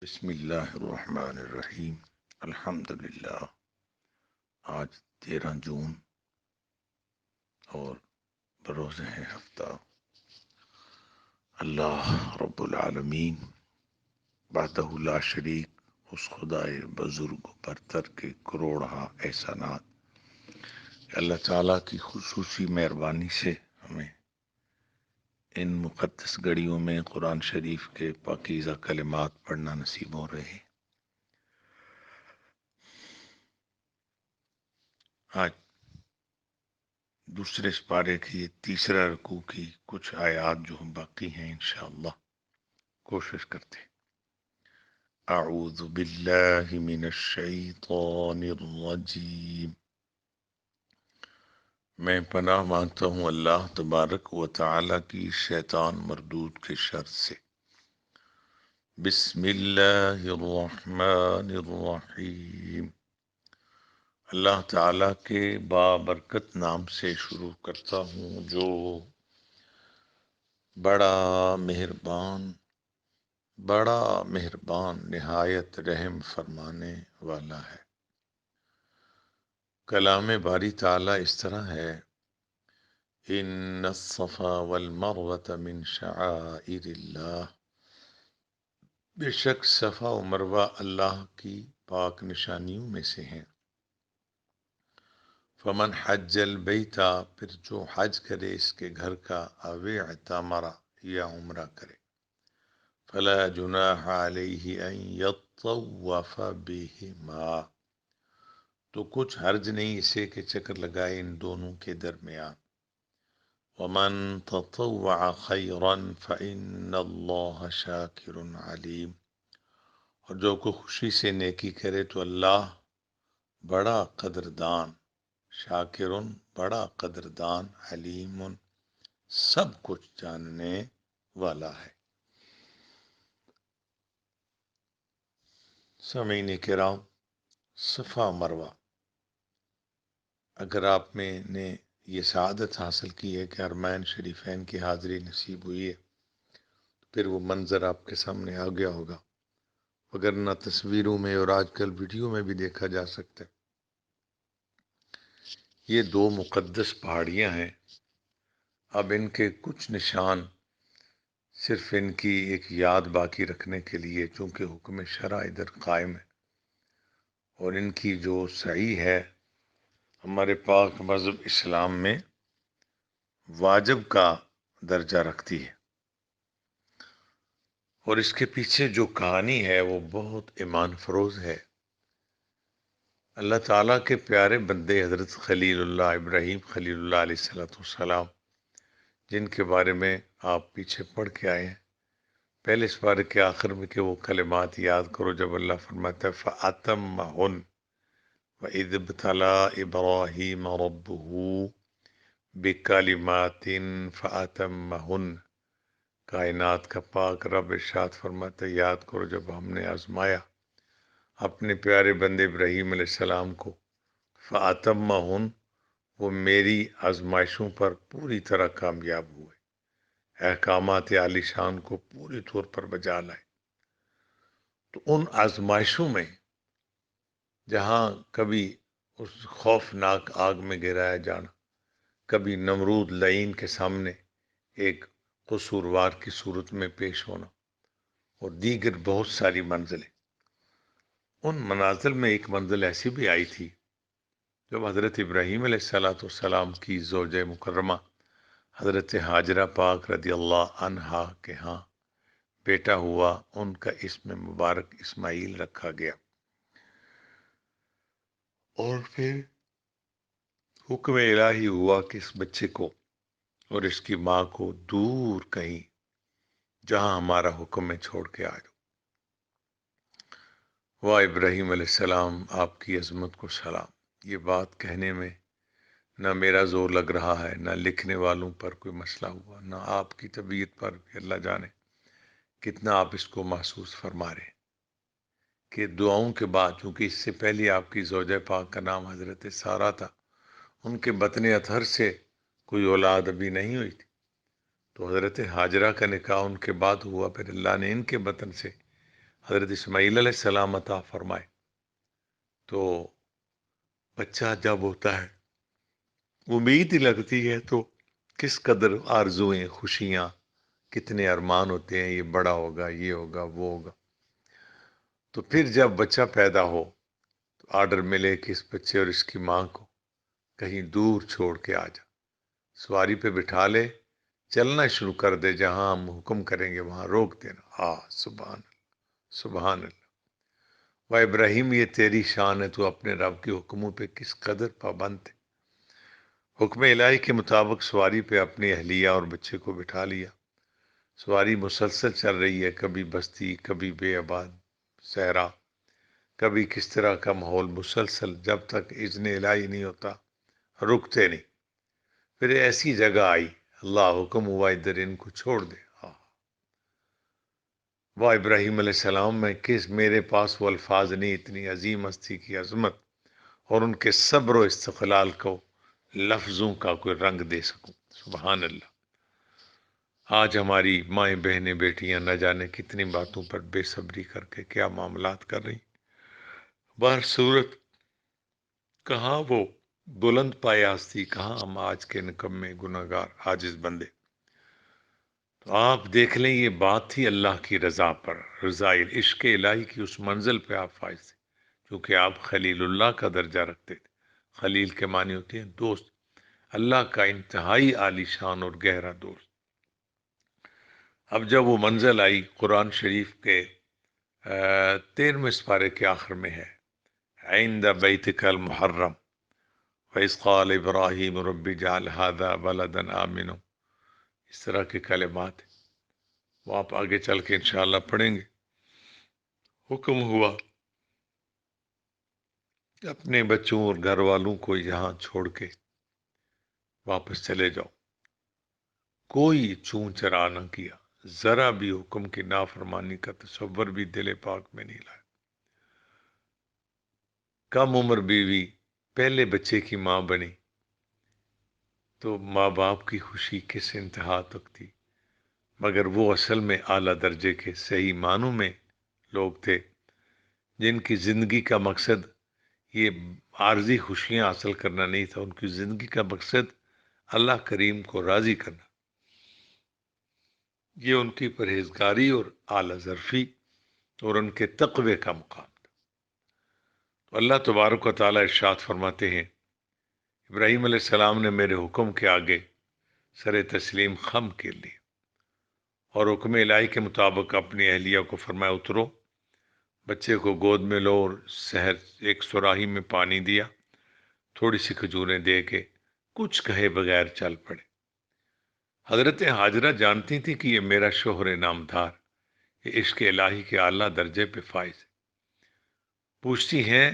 بسم اللہ الرحمن الرحیم الحمدللہ۔ آج 13 جون اور بروز ہے ہفتہ۔ اللہ رب العالمین وحدہ لا شریک، اس خدائے بزرگ برتر کے کروڑہا احسانات، اللہ تعالیٰ کی خصوصی مہربانی سے ہمیں ان مقدس گھڑیوں میں قرآن شریف کے پاکیزہ کلمات پڑھنا نصیب ہو رہے ہیں۔ آج دوسرے سپارے کی تیسرا رکوع کی کچھ آیات جو ہم باقی ہیں انشاءاللہ کوشش کرتے ہیں۔ اعوذ باللہ من الشیطان الرجیم، میں پناہ مانگتا ہوں اللہ تبارک و تعالی کی شیطان مردود کے شر سے۔ بسم اللہ الرحمن الرحیم، اللہ تعالی کے بابرکت نام سے شروع کرتا ہوں جو بڑا مہربان نہایت رحم فرمانے والا ہے۔ کلام باری تعالیٰ اس طرح ہے، ان الصفا والمروة من شعائر اللہ، بے شک صفا و مروہ اللہ کی پاک نشانیوں میں سے ہیں۔ فمن حج البیتا، پھر جو حج کرے اس کے گھر کا، او اعتمر یا عمرہ کرے، فلا جناح علیہ ان یطوف بہما، تو کچھ حرج نہیں اسے کہ چکر لگائے ان دونوں کے درمیان۔ ومن تطوع خیرا فإن اللہ شاکر علیم، اور جو کو خوشی سے نیکی کرے تو اللہ بڑا قدردان، شاکر بڑا قدردان، علیم سب کچھ جاننے والا ہے۔ سامعین کرام، صفا مروہ، اگر آپ میں نے یہ سعادت حاصل کی ہے کہ حرمین شریفین کی حاضری نصیب ہوئی ہے، پھر وہ منظر آپ کے سامنے آ گیا ہوگا، وگرنہ تصویروں میں اور آج کل ویڈیو میں بھی دیکھا جا سکتا ہے۔ یہ دو مقدس پہاڑیاں ہیں۔ اب ان کے کچھ نشان صرف ان کی ایک یاد باقی رکھنے کے لیے، چونکہ حکم شرع ادھر قائم ہے، اور ان کی جو سعی ہے ہمارے پاک مذہب اسلام میں واجب کا درجہ رکھتی ہے، اور اس کے پیچھے جو کہانی ہے وہ بہت ایمان فروز ہے۔ اللہ تعالیٰ کے پیارے بندے حضرت خلیل اللہ ابراہیم خلیل اللہ علیہ السلام، جن کے بارے میں آپ پیچھے پڑھ کے آئے ہیں پہلے اس بارے کے آخر میں کہ وہ کلمات یاد کرو جب اللہ فرماتا ہے فَأَتَمَّهُنَّ وَإِذِ ابْتَلَىٰ إِبْرَاهِيمَ رَبُّهُ بِكَلِمَاتٍ فَأَتَمَّهُنَّ، کائنات کا پاک رب ارشاد فرماتا ہے یاد کرو جب ہم نے آزمایا اپنے پیارے بندے ابراہیم علیہ السلام کو، فَأَتَمَّهُنَّ، وہ میری آزمائشوں پر پوری طرح کامیاب ہوئے، احکامات عالی شان کو پوری طور پر بجا لائے۔ تو ان آزمائشوں میں جہاں کبھی اس خوفناک آگ میں گرایا جانا، کبھی نمرود لعین کے سامنے ایک قصوروار کی صورت میں پیش ہونا، اور دیگر بہت ساری منزلیں، ان منازل میں ایک منزل ایسی بھی آئی تھی جب حضرت ابراہیم علیہ السلام کی زوجہ مکرمہ حضرت ہاجرہ پاک رضی اللہ عنہا کے ہاں بیٹا ہوا، ان کا اسم مبارک اسماعیل رکھا گیا، اور پھر حکم الہی ہوا کہ اس بچے کو اور اس کی ماں کو دور کہیں جہاں ہمارا حکم ہے چھوڑ کے آ جاؤ۔ واہ ابراہیم علیہ السلام، آپ کی عظمت کو سلام۔ یہ بات کہنے میں نہ میرا زور لگ رہا ہے، نہ لکھنے والوں پر کوئی مسئلہ ہوا، نہ آپ کی طبیعت پر بھی، اللہ جانے کتنا آپ اس کو محسوس فرما رہے ہیں کہ دعاؤں کے بعد، چونکہ اس سے پہلے آپ کی زوجہ پاک کا نام حضرت سارہ تھا، ان کے بطن اطہر سے کوئی اولاد ابھی نہیں ہوئی تھی، تو حضرت ہاجرہ کا نکاح ان کے بعد ہوا، پھر اللہ نے ان کے بطن سے حضرت اسماعیل علیہ السلام عطا فرمائے۔ تو بچہ جب ہوتا ہے امید ہی لگتی ہے، تو کس قدر آرزویں، خوشیاں، کتنے ارمان ہوتے ہیں، یہ بڑا ہوگا، یہ ہوگا، وہ ہوگا۔ تو پھر جب بچہ پیدا ہو تو آرڈر ملے کہ اس بچے اور اس کی ماں کو کہیں دور چھوڑ کے آ جا، سواری پہ بٹھا لے، چلنا شروع کر دے، جہاں ہم حکم کریں گے وہاں روک دینا۔ سبحان اللہ، سبحان اللہ۔ و ابراہیم، یہ تیری شان ہے، تو اپنے رب کے حکموں پہ کس قدر پابند ہے۔ حکم الہی کے مطابق سواری پہ اپنی اہلیہ اور بچے کو بٹھا لیا۔ سواری مسلسل چل رہی ہے، کبھی بستی، کبھی بے آباد صحرا، کبھی کس طرح کا ماحول، مسلسل جب تک اذن الہی نہیں ہوتا رکتے نہیں۔ پھر ایسی جگہ آئی، اللہ حکم ہوا ادھر ان کو چھوڑ دے۔ واہ ابراہیم علیہ السلام، میں کس میرے پاس وہ الفاظ نہیں، اتنی عظیم ہستی کی عظمت اور ان کے صبر و استقلال کو لفظوں کا کوئی رنگ دے سکوں۔ سبحان اللہ۔ آج ہماری مائیں، بہنیں، بیٹیاں نہ جانے کتنی باتوں پر بے صبری کر کے کیا معاملات کر رہی۔ بہر صورت، کہاں وہ بلند پایہ ہستی، کہاں ہم آج کے نکمے گناہگار عاجز بندے۔ تو آپ دیکھ لیں، یہ بات تھی اللہ کی رضا پر، رضائے عشق الہی کی اس منزل پہ آپ فائز تھے، کیونکہ آپ خلیل اللہ کا درجہ رکھتے تھے۔ خلیل کے معنی ہوتے ہیں دوست، اللہ کا انتہائی عالی شان اور گہرا دوست۔ اب جب وہ منزل آئی، قرآن شریف کے 13ویں سپارے کے آخر میں ہے، عند بیتک المحرم وَإِذْ قَالَ إِبْرَاهِيمُ رَبِّ اجْعَلْ هَذَا بَلَدًا آمِنًا، اس طرح کے کلمات ہیں، وہ آپ آگے چل کے انشاءاللہ پڑھیں گے۔ حکم ہوا اپنے بچوں اور گھر والوں کو یہاں چھوڑ کے واپس چلے جاؤ۔ کوئی چون چرا نہ کیا، ذرا بھی حکم کی نافرمانی کا تصور بھی دل پاک میں نہیں لایا۔ کم عمر بیوی پہلے بچے کی ماں بنی تو ماں باپ کی خوشی کس انتہا تک تھی، مگر وہ اصل میں اعلیٰ درجے کے صحیح معنوں میں لوگ تھے، جن کی زندگی کا مقصد یہ عارضی خوشیاں حاصل کرنا نہیں تھا، ان کی زندگی کا مقصد اللہ کریم کو راضی کرنا۔ یہ ان کی پرہیزگاری اور اعلیٰ ظرفی اور ان کے تقوی کا مقام تھا۔ تو اللہ تبارک و تعالیٰ ارشاد فرماتے ہیں، ابراہیم علیہ السلام نے میرے حکم کے آگے سر تسلیم خم کے لیے اور حکم الہی کے مطابق اپنی اہلیہ کو فرمایا اترو، بچے کو گود میں لو اور سحر ایک سراہی میں پانی دیا، تھوڑی سی کھجوریں دے کے کچھ کہے بغیر چل پڑے۔ حضرت ہاجرہ جانتی تھی کہ یہ میرا شوہر نامدار، یہ عشق الہی کے اعلیٰ درجے پہ فائز ہے۔ پوچھتی ہیں،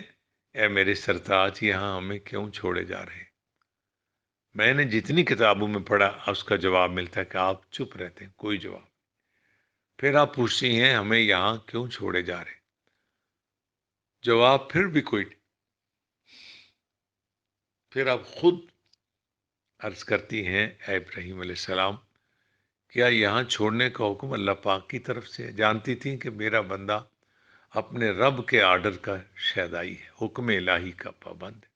اے میرے سرتاج، یہاں ہمیں کیوں چھوڑے جا رہے ہیں؟ میں نے جتنی کتابوں میں پڑھا اس کا جواب ملتا ہے کہ آپ چپ رہتے ہیں، کوئی جواب۔ پھر آپ پوچھتی ہیں ہمیں یہاں کیوں چھوڑے جا رہے ہیں، جواب پھر بھی کوئی نہیں۔ پھر آپ خود عرض کرتی ہیں، اے ابراہیم علیہ السلام، کیا یہاں چھوڑنے کا حکم اللہ پاک کی طرف سے ہے؟ جانتی تھی کہ میرا بندہ اپنے رب کے آرڈر کا شیدائی ہے، حکم الہی کا پابند ہے۔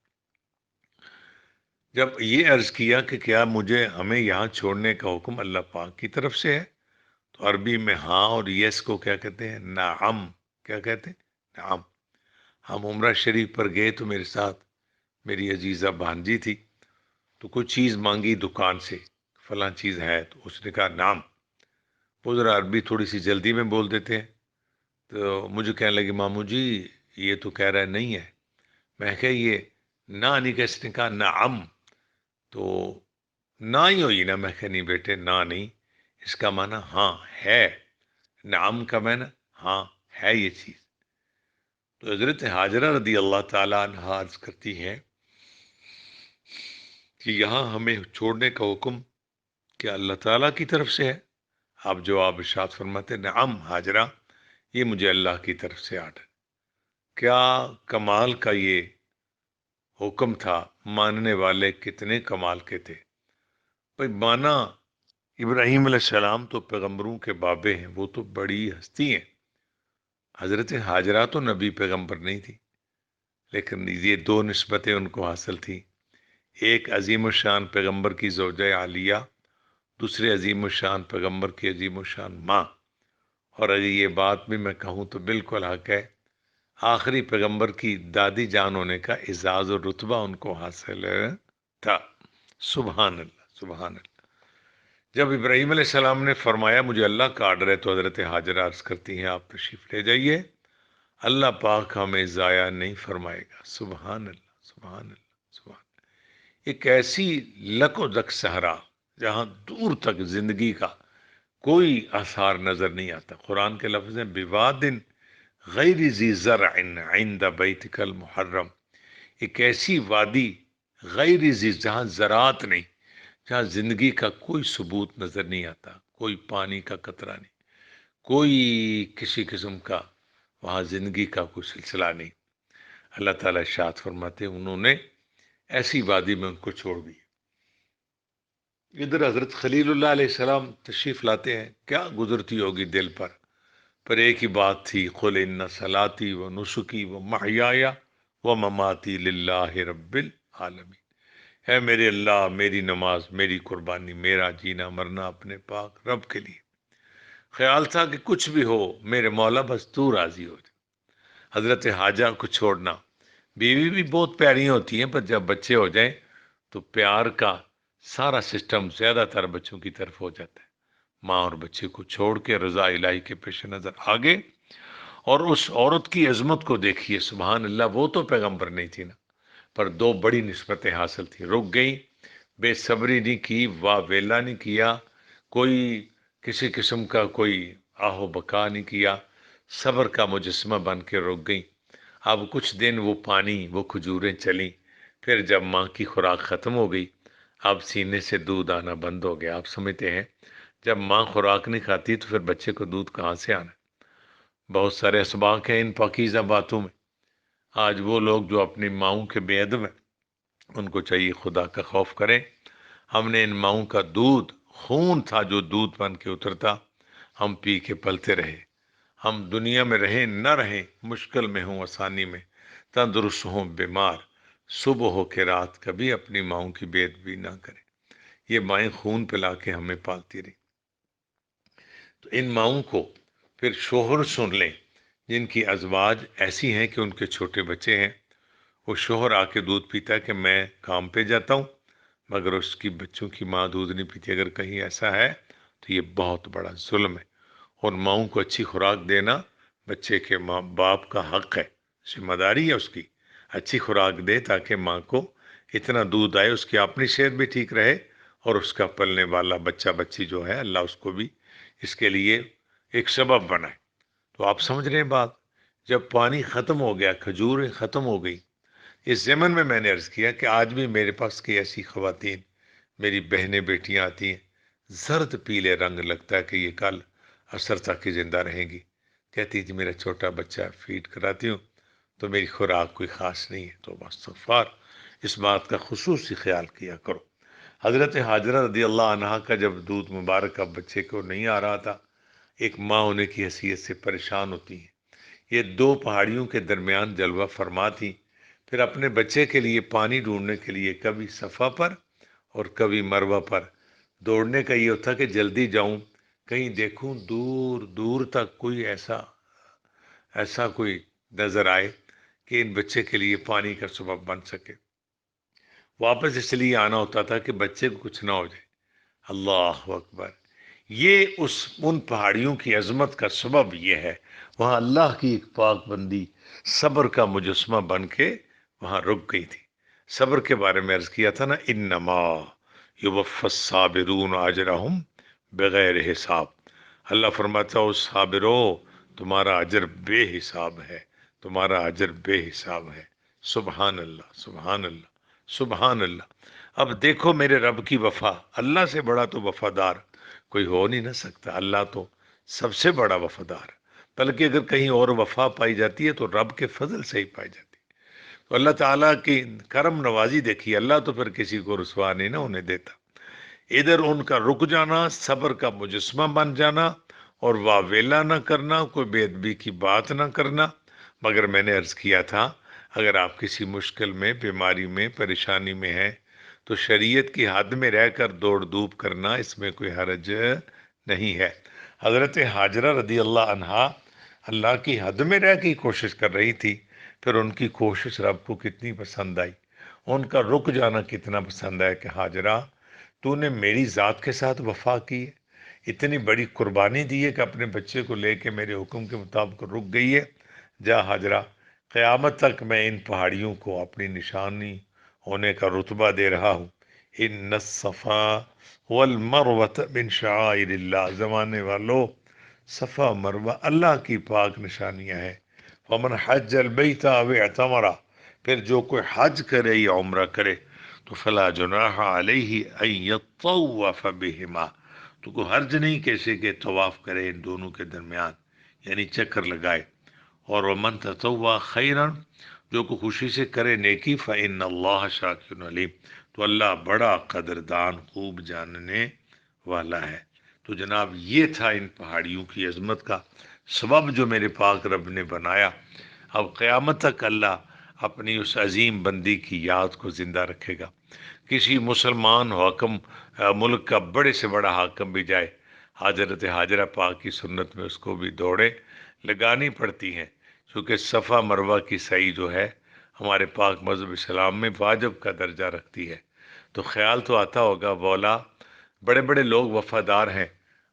جب یہ عرض کیا کہ کیا ہمیں یہاں چھوڑنے کا حکم اللہ پاک کی طرف سے ہے، تو عربی میں ہاں اور یس کو کیا کہتے ہیں؟ نعم۔ کیا کہتے ہیں؟ نعم۔ ہم عمرہ شریف پر گئے تو میرے ساتھ میری عزیزہ بھانجی تھی، تو کچھ چیز مانگی دکان سے، فلاں چیز ہے، تو اس نے کہا نعم۔ وہ ذرا عربی تھوڑی سی جلدی میں بول دیتے ہیں، تو مجھے کہنے لگے ماموں جی یہ تو کہہ رہا ہے نہیں ہے۔ میں کہا یہ نہ نہیں، کیسے نے کہا نعم، تو نہ ہی ہوئی نا؟ میں کہا نہیں بیٹے، نہ نہیں، اس کا معنی ہاں ہے، نعم کا معنی ہاں ہے یہ چیز۔ تو حضرت ہاجرہ رضی اللہ تعالیٰ عنہ عرض کرتی ہیں کہ یہاں ہمیں چھوڑنے کا حکم کیا اللہ تعالیٰ کی طرف سے ہے؟ آپ جواب ارشاد فرماتے، نعم ہاجرہ، یہ مجھے اللہ کی طرف سے آرڈر۔ کیا کمال کا یہ حکم تھا، ماننے والے کتنے کمال کے تھے۔ بھائی مانا، ابراہیم علیہ السلام تو پیغمبروں کے بابے ہیں، وہ تو بڑی ہستی ہیں، حضرت حاجرہ تو نبی پیغمبر نہیں تھی، لیکن یہ دو نسبتیں ان کو حاصل تھی، ایک عظیم الشان پیغمبر کی زوجہ عالیہ، دوسرے عظیم الشان پیغمبر کی عظیم الشان ماں۔ اور اگر یہ بات بھی میں کہوں تو بالکل حق ہے، آخری پیغمبر کی دادی جان ہونے کا اعزاز اور رتبہ ان کو حاصل تھا۔ سبحان اللہ، سبحان اللہ۔ جب ابراہیم علیہ السلام نے فرمایا مجھے اللہ کا آرڈر ہے، تو حضرت حاجرہ عرض کرتی ہیں آپ تشریف لے جائیے، اللہ پاک ہمیں ضائع نہیں فرمائے گا۔ سبحان اللہ، سبحان اللہ، سبحان اللہ۔ ایک ایسی لک و دک صحرا جہاں دور تک زندگی کا کوئی آثار نظر نہیں آتا۔ قرآن کے لفظ ہیں بواد غیر ذی زرع عند بیتک المحرم، ایک ایسی وادی غیر ذی، جہاں زراعت نہیں، جہاں زندگی کا کوئی ثبوت نظر نہیں آتا، کوئی پانی کا قطرہ نہیں، کوئی کسی قسم کا وہاں زندگی کا کوئی سلسلہ نہیں۔ اللہ تعالیٰ ارشاد فرماتے ہیں انہوں نے ایسی وادی میں ان کو چھوڑ دی۔ ادھر حضرت خلیل اللہ علیہ السلام تشریف لاتے ہیں، کیا گزرتی ہوگی دل پر ایک ہی بات تھی، قل ان صلاتی و نسکی و محیای و مماتی للہ رب العالمین، ہے میرے اللہ، میری نماز، میری قربانی، میرا جینا مرنا اپنے پاک رب کے لیے۔ خیال تھا کہ کچھ بھی ہو میرے مولا بس تو راضی ہو جائے۔ حضرت حاجہ کو چھوڑنا، بیوی بھی بہت پیاری ہوتی ہیں، پر جب بچے ہو جائیں تو پیار کا سارا سسٹم زیادہ تر بچوں کی طرف ہو جاتا ہے۔ ماں اور بچے کو چھوڑ کے رضا الہی کے پیش نظر آگے، اور اس عورت کی عظمت کو دیکھیے، سبحان اللہ، وہ تو پیغمبر نہیں تھی نا، پر دو بڑی نسبتیں حاصل تھی، رک گئی، بے صبری نہیں کی، واہ ویلا نہیں کیا، کوئی کسی قسم کا کوئی آہو بکا نہیں کیا، صبر کا مجسمہ بن کے رک گئی۔ اب کچھ دن وہ پانی، وہ کھجوریں چلیں، پھر جب ماں کی خوراک ختم ہو گئی، اب سینے سے دودھ آنا بند ہو گیا۔ آپ سمجھتے ہیں جب ماں خوراک نہیں کھاتی تو پھر بچے کو دودھ کہاں سے آنا؟ بہت سارے اسباق ہیں ان پاکیزہ باتوں میں۔ آج وہ لوگ جو اپنی ماؤں کے بے ادب ہیں، ان کو چاہیے خدا کا خوف کریں۔ ہم نے ان ماؤں کا دودھ، خون تھا جو دودھ بن کے اترتا، ہم پی کے پلتے رہے۔ ہم دنیا میں رہیں نہ رہیں، مشکل میں ہوں آسانی میں، تندرست ہوں بیمار، صبح ہو کے رات، کبھی اپنی ماؤں کی بے ادبی نہ کریں۔ یہ مائیں خون پلا کے ہمیں پالتی رہی۔ تو ان ماؤں کو پھر شوہر سن لیں جن کی ازواج ایسی ہیں کہ ان کے چھوٹے بچے ہیں، وہ شوہر آ کے دودھ پیتا ہے کہ میں کام پہ جاتا ہوں، مگر اس کی بچوں کی ماں دودھ نہیں پیتی، اگر کہیں ایسا ہے تو یہ بہت بڑا ظلم ہے۔ اور ماؤں کو اچھی خوراک دینا بچے کے ماں باپ کا حق ہے، ذمہ داری ہے اس کی، اچھی خوراک دے تاکہ ماں کو اتنا دودھ آئے، اس کی اپنی صحت بھی ٹھیک رہے، اور اس کا پلنے والا بچہ بچی جو ہے اللہ اس کو بھی اس کے لیے ایک سبب بنائے۔ تو آپ سمجھ رہے ہیں بات؟ جب پانی ختم ہو گیا، کھجوریں ختم ہو گئی، اس ضمن میں میں نے عرض کیا کہ آج بھی میرے پاس کی ایسی خواتین، میری بہنیں بیٹیاں آتی ہیں، زرد پیلے رنگ لگتا ہے کہ یہ کل عصر تک ہی زندہ رہیں گی، کہتی جی میرا چھوٹا بچہ فیڈ کراتی ہوں تو میری خوراک کوئی خاص نہیں ہے، تو استغفار، اس بات کا خصوصی خیال کیا کرو۔ حضرت حاجرہ رضی اللہ عنہا کا جب دودھ مبارک اب بچے کو نہیں آ رہا تھا، ایک ماں ہونے کی حیثیت سے پریشان ہوتی ہیں۔ یہ دو پہاڑیوں کے درمیان جلوہ فرما تھی، پھر اپنے بچے کے لیے پانی ڈھونڈنے کے لیے کبھی صفا پر اور کبھی مروہ پر دوڑنے کا یہ ہوتا کہ جلدی جاؤں، کہیں دیکھوں دور دور تک کوئی ایسا کوئی نظر آئے کہ ان بچے کے لیے پانی کا سبب بن سکے۔ واپس اس لیے آنا ہوتا تھا کہ بچے کو کچھ نہ ہو جائے۔ اللہ اکبر، یہ ان پہاڑیوں کی عظمت کا سبب یہ ہے، وہاں اللہ کی ایک پاک بندی صبر کا مجسمہ بن کے وہاں رک گئی تھی۔ صبر کے بارے میں عرض کیا تھا نا، انما یوفی الصابرون اجرہم بغیر حساب، اللہ فرماتا ہے صابرو، تمہارا اجر بے حساب ہے، تمہارا اجر بے حساب ہے۔ سبحان اللہ، سبحان اللہ، سبحان اللہ۔ اب دیکھو میرے رب کی وفا، اللہ سے بڑا تو وفادار کوئی ہو نہیں نہ سکتا، اللہ تو سب سے بڑا وفادار، بلکہ اگر کہیں اور وفا پائی جاتی ہے تو رب کے فضل سے ہی پائی جاتی ہے۔ تو اللہ تعالیٰ کی کرم نوازی دیکھیے، اللہ تو پھر کسی کو رسوا نہیں نہ ہونے دیتا۔ ادھر ان کا رک جانا، صبر کا مجسمہ بن جانا، اور واویلا نہ کرنا، کوئی بے ادبی کی بات نہ کرنا۔ مگر میں نے عرض کیا تھا اگر آپ کسی مشکل میں، بیماری میں، پریشانی میں ہیں تو شریعت کی حد میں رہ کر دوڑ دھوپ کرنا اس میں کوئی حرج نہیں ہے۔ حضرت ہاجرہ رضی اللہ عنہا اللہ کی حد میں رہ کے کوشش کر رہی تھی، پھر ان کی کوشش رب کو کتنی پسند آئی، ان کا رک جانا کتنا پسند آیا کہ ہاجرہ تو نے میری ذات کے ساتھ وفا کی ہے، اتنی بڑی قربانی دی ہے کہ اپنے بچے کو لے کے میرے حکم کے مطابق رک گئی ہے۔ جا ہاجرہ، قیامت تک میں ان پہاڑیوں کو اپنی نشانی ہونے کا رتبہ دے رہا ہوں۔ ان الصفا والمروۃ من شعائر اللہ، زمانے والو صفا مروہ اللہ کی پاک نشانیاں ہیں۔ ومن حج البیت او اعتمر، پھر جو کوئی حج کرے یا عمرہ کرے تو فلا جناح علیہ ان یطوف بہما، تو کوئی حرج نہیں کیسے کہ طواف کرے ان دونوں کے درمیان، یعنی چکر لگائے۔ اور ومن تطوع خیرا، جو کو خوشی سے کرے نیکی، فإن اللہ شاکر علیم، تو اللہ بڑا قدردان خوب جاننے والا ہے۔ تو جناب یہ تھا ان پہاڑیوں کی عظمت کا سبب جو میرے پاک رب نے بنایا۔ اب قیامت تک اللہ اپنی اس عظیم بندی کی یاد کو زندہ رکھے گا۔ کسی مسلمان حاکم ملک کا بڑے سے بڑا حاکم بھی جائے، حضرت ہاجرہ پاک کی سنت میں اس کو بھی دوڑے لگانی پڑتی ہیں، چونکہ صفا مروہ کی سعی جو ہے ہمارے پاک مذہب اسلام میں واجب کا درجہ رکھتی ہے۔ تو خیال تو آتا ہوگا مولا بڑے بڑے لوگ وفادار ہیں،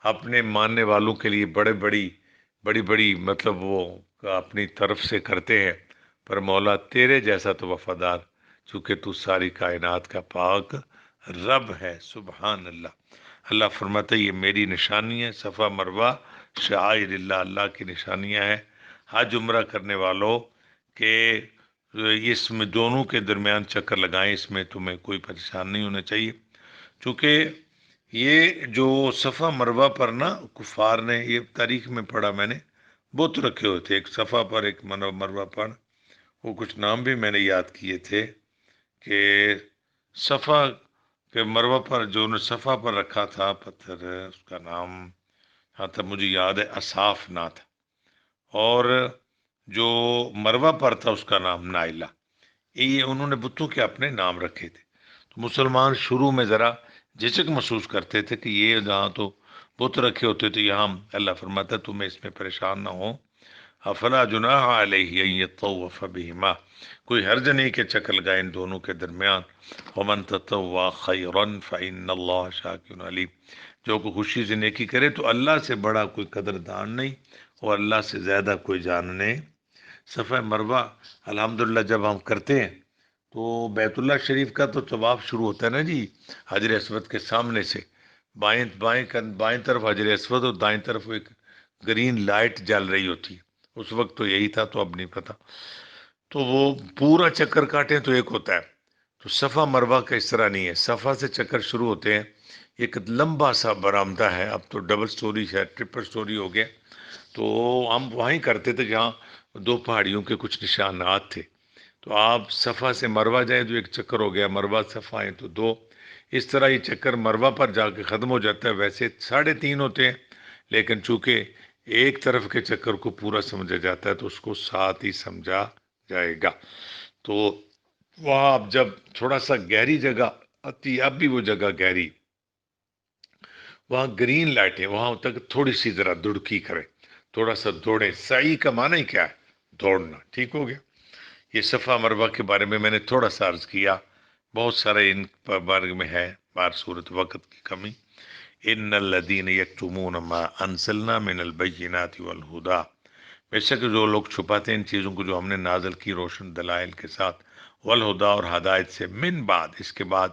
اپنے ماننے والوں کے لیے بڑی بڑی مطلب وہ اپنی طرف سے کرتے ہیں، پر مولا تیرے جیسا تو وفادار، چونکہ تو ساری کائنات کا پاک رب ہے۔ سبحان اللہ۔ اللہ فرماتا ہے یہ میری نشانی ہے، صفا مروہ شعائر اللہ، اللہ کی نشانیاں ہیں۔ حج عمرہ کرنے والوں کہ اس میں دونوں کے درمیان چکر لگائیں، اس میں تمہیں کوئی پریشان نہیں ہونا چاہیے، چونکہ یہ جو صفا مروہ پر نا کفار نے، یہ تاریخ میں پڑھا میں نے، بت رکھے ہوئے تھے، ایک صفا پر ایک مروہ پر، وہ کچھ نام بھی میں نے یاد کیے تھے کہ صفا کے مروہ پر جو نے صفا پر رکھا تھا پتھر، اس کا نام ہاں تب مجھے یاد ہے اصاف ناتھ، اور جو مروہ پر تھا اس کا نام نائلہ۔ یہ انہوں نے بتوں کے اپنے نام رکھے تھے۔ تو مسلمان شروع میں ذرا جھجک محسوس کرتے تھے کہ یہ جہاں تو بت رکھے ہوتے تھے، یہاں اللہ فرماتا ہے تمہیں اس میں پریشان نہ ہو۔ فلا جناح علیہ ان یطوف بہما، کوئی حرج نہیں کہ چکر لگائے ان دونوں کے درمیان۔ ومن تطوع خیرا فإن اللہ شاکر علیم، جو کو خوشی سے نیکی کرے تو اللہ سے بڑا کوئی قدردان نہیں اور اللہ سے زیادہ کوئی جاننے۔ صفا مروہ الحمدللہ جب ہم کرتے ہیں تو بیت اللہ شریف کا تو طواف شروع ہوتا ہے نا جی، حجر اسود کے سامنے سے، بائیں طرف حجر اسود اور دائیں طرف ایک گرین لائٹ جل رہی ہوتی ہے، اس وقت تو یہی تھا، تو اب نہیں پتہ۔ تو وہ پورا چکر کاٹیں تو ایک ہوتا ہے، تو صفا مروہ کا اس طرح نہیں ہے، صفا سے چکر شروع ہوتے ہیں، ایک لمبا سا برآمدہ ہے، اب تو ڈبل سٹوری ہے، ٹرپل سٹوری ہو گیا، تو ہم وہیں کرتے تھے جہاں دو پہاڑیوں کے کچھ نشانات تھے۔ تو آپ صفا سے مروہ جائیں تو ایک چکر ہو گیا، مروہ صفا ہیں تو دو، اس طرح یہ چکر مروہ پر جا کے ختم ہو جاتا ہے۔ ویسے 3.5 ہوتے ہیں، لیکن چونکہ ایک طرف کے چکر کو پورا سمجھا جاتا ہے تو اس کو 7 ہی سمجھا جائے گا۔ تو وہاں اب جب تھوڑا سا گہری جگہ آتی، اب بھی وہ جگہ گہری، وہاں گرین لائٹیں، وہاں تک تھوڑی سی ذرا دڑکی کرے، تھوڑا سا دوڑیں، سعی کا معنی کیا ہے؟ دوڑنا، ٹھیک ہو گیا۔ یہ صفا مروہ کے بارے میں نے تھوڑا سا عرض کیا، بہت سارے ان بارے میں ہے، بار صورت وقت کی کمی۔ ان الذین یکتمون ما انزلنا من البینات والہدی، بے شک جو لوگ چھپاتے ہیں ان چیزوں کو جو ہم نے نازل کی روشن دلائل کے ساتھ، والہدی اور ہدایت سے، من بعد اس کے بعد،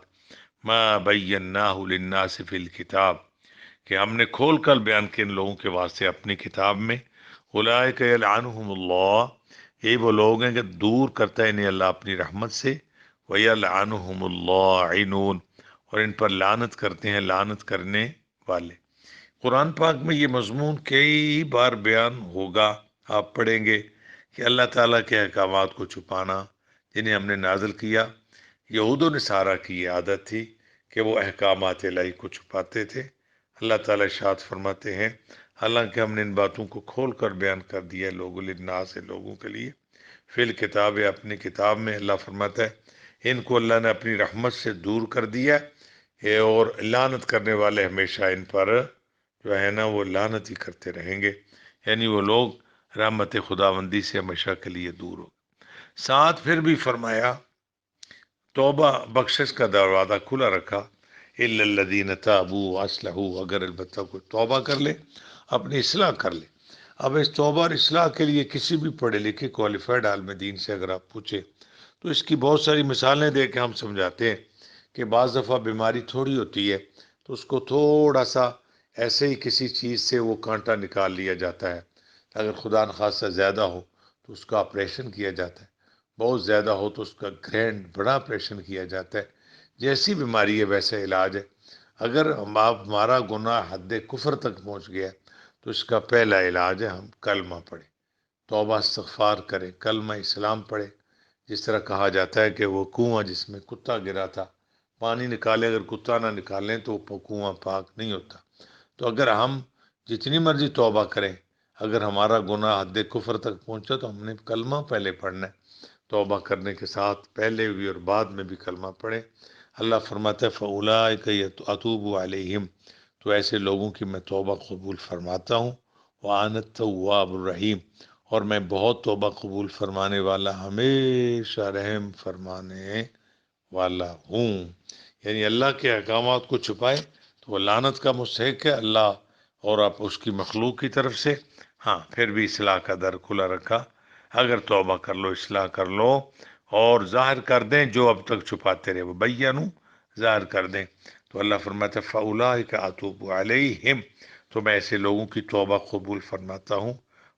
ما بیناہ للناس فی الکتاب کہ ہم نے کھول کر بیان کیا ان لوگوں کے واسطے اپنی کتاب میں، اولئک یلعنہم اللہ، یہی وہ لوگ ہیں کہ دور کرتا ہے انہیں اللہ اپنی رحمت سے، وَيَلْعَنُهُمُ اللَّاعِنُونَ، اور ان پر لعنت کرتے ہیں لعنت کرنے والے۔ قرآن پاک میں یہ مضمون کئی بار بیان ہوگا، آپ پڑھیں گے کہ اللہ تعالیٰ کے احکامات کو چھپانا جنہیں ہم نے نازل کیا۔ یہود و نصارہ کی یہ عادت تھی کہ وہ احکامات الہی کو چھپاتے تھے۔ اللہ تعالیٰ ارشاد فرماتے ہیں حالانکہ ہم نے ان باتوں کو کھول کر بیان کر دیا ہے لوگوں للناس سے، لوگوں کے لیے، فی الکتاب اپنی کتاب میں۔ اللہ فرماتا ہے ان کو اللہ نے اپنی رحمت سے دور کر دیا ہے، اور لعنت کرنے والے ہمیشہ ان پر جو ہے نا وہ لعنت ہی کرتے رہیں گے، یعنی وہ لوگ رحمت خداوندی سے ہمیشہ کے لیے دور ہو۔ ساتھ پھر بھی فرمایا توبہ بخشش کا دروازہ کھلا رکھا، الا الذین تابوا واصلحوا، اگر البتہ کوئی توبہ کر لے، اپنی اصلاح کر لے۔ اب اس توبہ اور اصلاح کے لیے کسی بھی پڑھے لکھے کوالیفائڈ عالم دین سے اگر آپ پوچھیں تو اس کی بہت ساری مثالیں دے کے ہم سمجھاتے ہیں کہ بعض دفعہ بیماری تھوڑی ہوتی ہے تو اس کو تھوڑا سا ایسے ہی کسی چیز سے وہ کانٹا نکال لیا جاتا ہے، اگر خدا نخواستہ زیادہ ہو تو اس کا آپریشن کیا جاتا ہے، بہت زیادہ ہو تو اس کا گرینڈ بڑا آپریشن کیا جاتا ہے۔ جیسی بیماری ہے ویسا علاج ہے۔ اگر ہمارا گناہ حد کفر تک پہنچ گیا تو اس کا پہلا علاج ہے ہم کلمہ پڑھیں، توبہ استغفار کریں، کلمہ اسلام پڑھیں۔ جس طرح کہا جاتا ہے کہ وہ کنواں جس میں کتا گرا تھا، پانی نکالے اگر کتا نہ نکالیں تو وہ کنواں پاک نہیں ہوتا۔ تو اگر ہم جتنی مرضی توبہ کریں، اگر ہمارا گناہ حد کفر تک پہنچا تو ہم نے کلمہ پہلے پڑھنا ہے۔ توبہ کرنے کے ساتھ پہلے بھی اور بعد میں بھی کلمہ پڑھیں۔ اللہ فرماتا ہے فَأُولَٰئِکَ أَتُوبُ عَلَیْہِم، تو ایسے لوگوں کی میں توبہ قبول فرماتا ہوں، وَأَنَا التَّوَّابُ الرَّحِیم، اور میں بہت توبہ قبول فرمانے والا، ہمیشہ رحم فرمانے والا ہوں۔ یعنی اللہ کے احکامات کو چھپائے تو وہ لعنت کا مستحق ہے اللہ اور آپ اس کی مخلوق کی طرف سے۔ ہاں پھر بھی اصلاح کا در کھلا رکھا، اگر توبہ کر لو، اصلاح کر لو اور ظاہر کر دیں جو اب تک چھپاتے رہے، وہ بینو، ظاہر کر دیں، تو اللہ فرماتا ہے فَأُولَٰئِکَ أَتُوبُ عَلَیْہِم، تو میں ایسے لوگوں کی توبہ قبول فرماتا ہوں،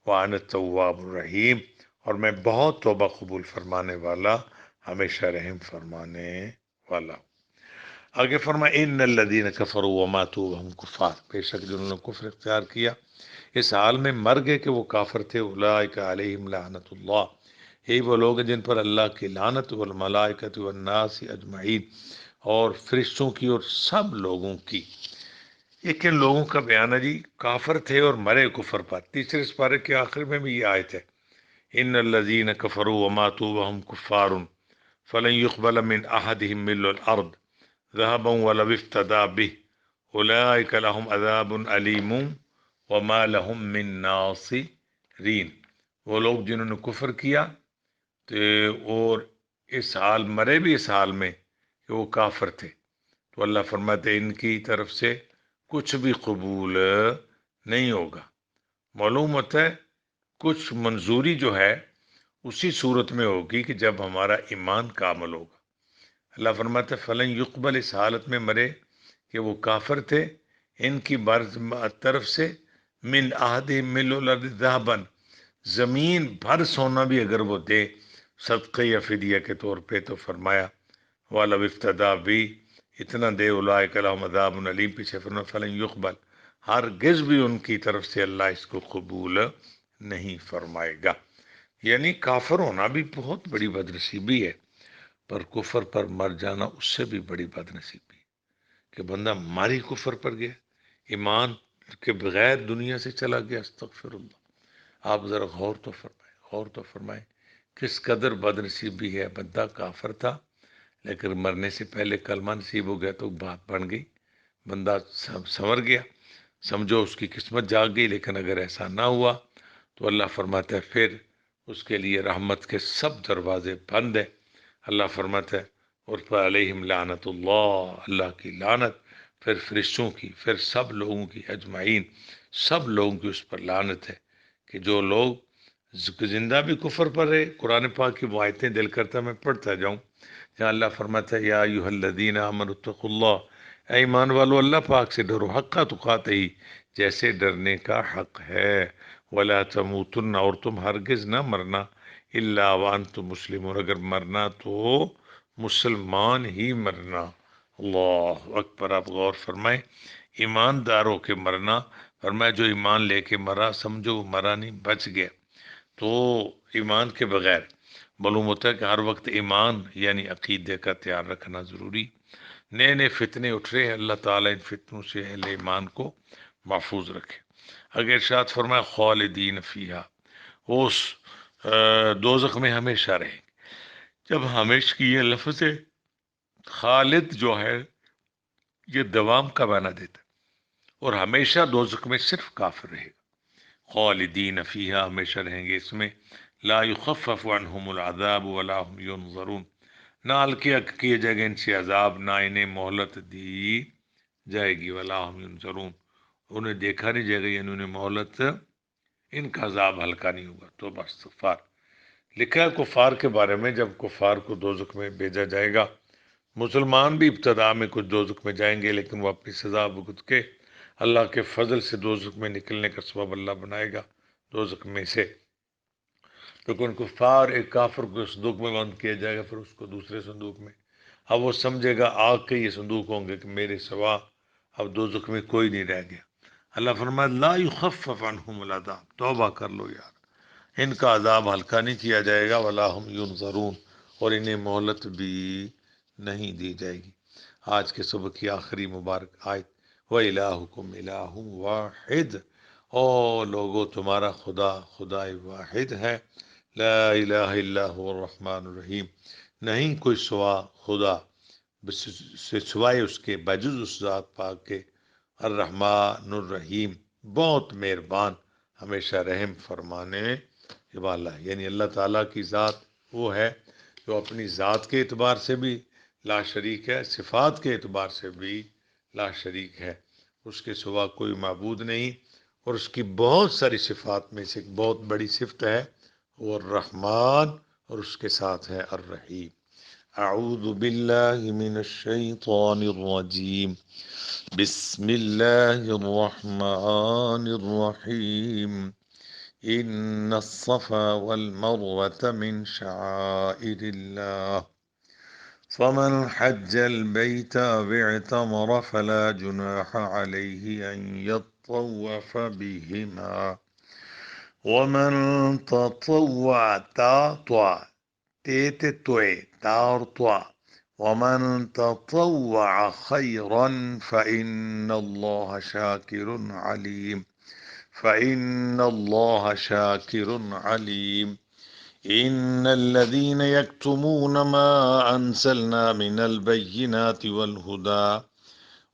وَأَنَا التَّوَّابُ الرَّحِیم، اور میں بہت توبہ قبول فرمانے والا، ہمیشہ رحم فرمانے والا۔ آگے فرمایا ان الذین کفروا وماتوا وهم کفار، بے شک جنہوں نے کفر اختیار کیا اس حال میں مر گئے کہ وہ کافر تھے، اولئک علیہم لعنت اللہ، یہی وہ لوگ ہیں جن پر اللہ کی لعنت، والملائکۃ والناس اجمعین، اور فرشتوں کی اور سب لوگوں کی۔ یہ کن لوگوں کا بیان ہے جی؟ کافر تھے اور مرے کفر پر۔ تیسرے سپارے کے آخر میں بھی یہ آیت ہے ان الذین کفروا وماتوا وهم کفار فلن يقبل من احدهم ملء الارض ذهبا ولو افتدى به اولئک لهم عذاب علیم وما لهم من ناصرین، وہ لوگ جنہوں نے کفر کیا تو اور اس حال مرے بھی اس حال میں کہ وہ کافر تھے، تو اللہ فرماتے ان کی طرف سے کچھ بھی قبول نہیں ہوگا۔ معلوم ہوتا ہے کچھ منظوری جو ہے اسی صورت میں ہوگی کہ جب ہمارا ایمان کامل ہوگا۔ اللہ فرماتا ہے فلن یقبل، اس حالت میں مرے کہ وہ کافر تھے، ان کی طرف سے من عہدہم ملء الارض ذہبا، زمین بھر سونا بھی اگر وہ دے صدقہ یا فدیہ کے طور پہ، تو فرمایا وَلَوْ اِفْتَدَىٰ بِهِ، اتنا دے اولئک لَهُمْ عذاب علیم، پیچھے فرمایا فلن یقبل، ہرگز بھی ان کی طرف سے اللہ اس کو قبول نہیں فرمائے گا۔ یعنی کافر ہونا بھی بہت بڑی بدنصیبی ہے، پر کفر پر مر جانا اس سے بھی بڑی بدنصیبی ہے کہ بندہ ماری کفر پر گیا، ایمان کے بغیر دنیا سے چلا گیا، استغفر اللہ۔ آپ ذرا غور تو فرمائیں، غور تو فرمائیں کس قدر بدنصیبی ہے۔ بندہ کافر تھا لیکن مرنے سے پہلے کلمہ نصیب ہو گیا تو بات بن گئی، بندہ سنور گیا، سمجھو اس کی قسمت جاگ گئی۔ لیکن اگر ایسا نہ ہوا تو اللہ فرماتا ہے پھر اس کے لیے رحمت کے سب دروازے بند ہیں۔ اللہ فرماتا ہے اور پر علیہم لعنت اللہ، اللہ کی لعنت، پھر فرشتوں کی، پھر سب لوگوں کی، اجمعین، سب لوگوں کی اس پر لعنت ہے کہ جو لوگ زندہ بھی کفر پر ہے۔ قرآن پاک کی وہ آیتیں دل کرتا میں پڑھتا جاؤں جہاں اللہ فرماتا ہے یا ایھا الذین آمنوا اتقوا اللہ، اے ایمان والو اللہ پاک سے ڈرو، حق تقاتہ، جیسے ڈرنے کا حق ہے، ولا تموتن، اور تم ہرگز نہ مرنا، الا وانتم مسلمون، اگر مرنا تو مسلمان ہی مرنا۔ اللہ اکبر، آپ غور فرمائیں، ایماندار ہو کے مرنا، فرمایا جو ایمان لے کے مرا سمجھو وہ مرا نہیں، بچ گیا۔ تو ایمان کے بغیر معلوم ہوتا ہے کہ ہر وقت ایمان یعنی عقیدے کا تیار رکھنا ضروری۔ نئے نئے فتنے اٹھ رہے ہیں، اللہ تعالیٰ ان فتنوں سے اہل ایمان کو محفوظ رکھے۔ اگر ارشاد فرمایا خالدین فیہا، وہ اس دوزخ میں ہمیشہ رہیں گے۔ جب ہمیشہ کی یہ لفظ ہے، خالد جو ہے یہ دوام کا معنی دیتا ہے، اور ہمیشہ دوزخ میں صرف کافر رہے گا۔ خالدین فیہا، ہمیشہ رہیں گے اس میں، لا یخفف عنہم العذاب ولا هم ینظرون، نہ ہلکے کیے جائے گا ان سے عذاب، نہ انہیں مہلت دی جائے گی، ولا هم ینظرون، انہیں دیکھا نہیں جائے گا، یعنی انہیں مہلت، ان کا عذاب ہلکا نہیں ہوگا۔ تو بس استغفار لکھا ہے کفار کے بارے میں، جب کفار کو دوزخ میں بھیجا جائے گا، مسلمان بھی ابتدا میں کچھ دوزخ میں جائیں گے، لیکن وہ اپنی سزا بھگت کے اللہ کے فضل سے دوزخ میں نکلنے کا سبب اللہ بنائے گا دوزخ میں سے۔ لیکن کفار، ایک کافر کو صندوق میں بند کیا جائے گا، پھر اس کو دوسرے صندوق میں، اب وہ سمجھے گا آگ کے یہ صندوق ہوں گے کہ میرے سوا اب دوزخ میں کوئی نہیں رہ گیا۔ اللہ فرمایا لا یخفف عنہم العذاب، توبہ کر لو یار، ان کا عذاب ہلکا نہیں کیا جائے گا، ولا ہم ینظرون، اور انہیں مہلت بھی نہیں دی جائے گی۔ آج کے صبح کی آخری مبارک آیت، وَإِلَٰهُكُمْ إِلَٰهٌ وَاحِدٌ، او لوگو تمہارا خدا خدا واحد ہے، لا الہ الا هو الرحمن الرحیم، نہیں کوئی سوا خدا سے سوائے اس کے، بجز اس ذات پاک کے، الرحمن الرحیم، بہت مہربان، ہمیشہ رحم فرمانے والا ہے۔ یعنی اللہ تعالیٰ کی ذات وہ ہے جو اپنی ذات کے اعتبار سے بھی لا شریک ہے، صفات کے اعتبار سے بھی لا شریک ہے، اس کے سوا کوئی معبود نہیں، اور اس کی بہت ساری صفات میں سے ایک بہت بڑی صفت ہے وہ الرحمن، اور اس کے ساتھ ہے الرحیم۔ اعوذ باللہ من الشیطان الرجیم، بسم اللہ الرحمن الرحیم، ان الصفا والمروة من شعائر اللہ، فمن حج البيت أو اعتمر فلا جناح عليه أن يطوف بهما، ومن تطوع ومن تطوع خيرا فإن الله شاكر عليم، فإن الله شاكر عليم۔ إن الذين يكتمون ما أنزلنا من البينات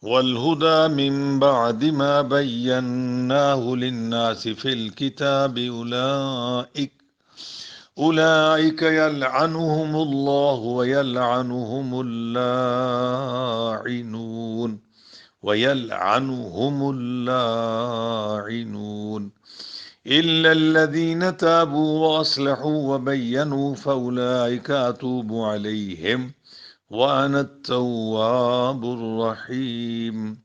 والهدى من بعد ما بيناه للناس في الكتاب أولئك يلعنهم الله ويلعنهم اللاعنون إلا الذين تابوا وأصلحوا وبينوا فأولئك أتوب عليهم وأنا التواب الرحيم۔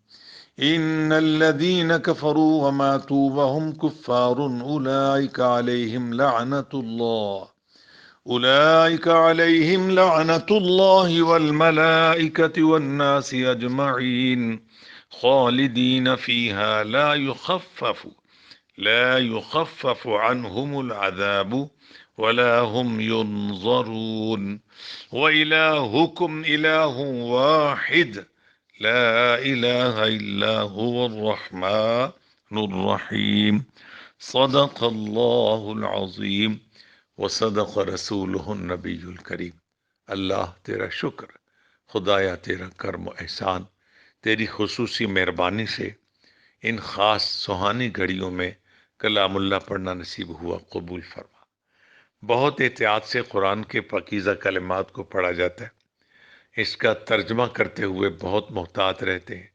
إن الذين كفروا وماتوا وهم كفار أولئك عليهم لعنة الله والملائكة والناس أجمعين خالدين فيها لا يخفف عنهم العذاب ولا هم ينظرون، وإلهكم إله واحد لا إله إلا هو الرحمن الرحيم۔ صدق اللہ العظیم وصدق رسولہ النبی الکریم۔ اللہ تیرا شکر، خدایا تیرا کرم و احسان، تیری خصوصی مہربانی سے ان خاص سہانی گھڑیوں میں کلام اللہ پڑھنا نصیب ہوا، قبول فرما۔ بہت احتیاط سے قرآن کے پاکیزہ کلمات کو پڑھا جاتا ہے، اس کا ترجمہ کرتے ہوئے بہت محتاط رہتے ہیں،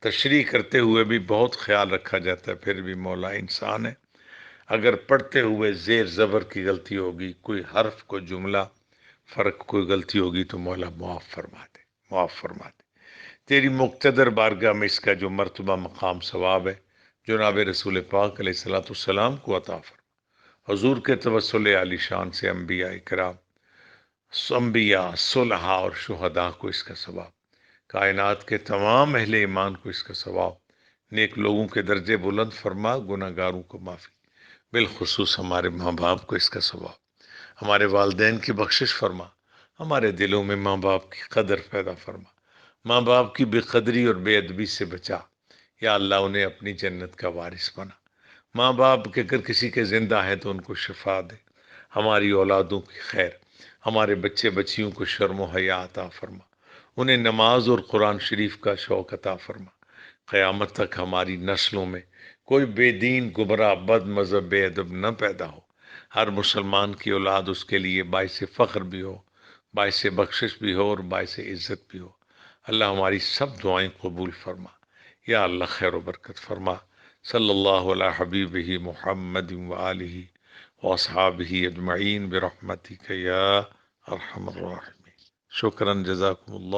تشریح کرتے ہوئے بھی بہت خیال رکھا جاتا ہے، پھر بھی مولا انسان ہے، اگر پڑھتے ہوئے زیر زبر کی غلطی ہوگی، کوئی حرف کو جملہ فرق کوئی غلطی ہوگی تو مولا معاف فرما دے۔ تیری مقتدر بارگاہ میں اس کا جو مرتبہ مقام ثواب ہے جناب رسول پاک علیہ الصلوۃ والسلام کو عطا فرما۔ حضور کے توسل عالی شان سے انبیاء کرام، صلحاء اور شہداء کو اس کا ثواب، کائنات کے تمام اہل ایمان کو اس کا ثواب، نیک لوگوں کے درجے بلند فرما، گناہ گاروں کو معافی، بالخصوص ہمارے ماں باپ کو اس کا ثواب، ہمارے والدین کی بخشش فرما، ہمارے دلوں میں ماں باپ کی قدر پیدا فرما، ماں باپ کی بے قدری اور بے ادبی سے بچا، یا اللہ انہیں اپنی جنت کا وارث بنا۔ ماں باپ کے اگر کسی کے زندہ ہیں تو ان کو شفا دے، ہماری اولادوں کی خیر، ہمارے بچے بچیوں کو شرم و حیا عطا فرما، انہیں نماز اور قرآن شریف کا شوق عطا فرما، قیامت تک ہماری نسلوں میں کوئی بے دین، گمراہ، بد مذہب، بے ادب نہ پیدا ہو، ہر مسلمان کی اولاد اس کے لیے باعث فخر بھی ہو، باعث بخشش بھی ہو اور باعث عزت بھی ہو۔ اللہ ہماری سب دعائیں قبول فرما، یا اللہ خیر و برکت فرما۔ صلی اللہ علی حبیبہ محمد وآلہ واصحابہ اجمعین برحمتک یا ارحم الراحمین۔ شکراً، جزاکم اللہ۔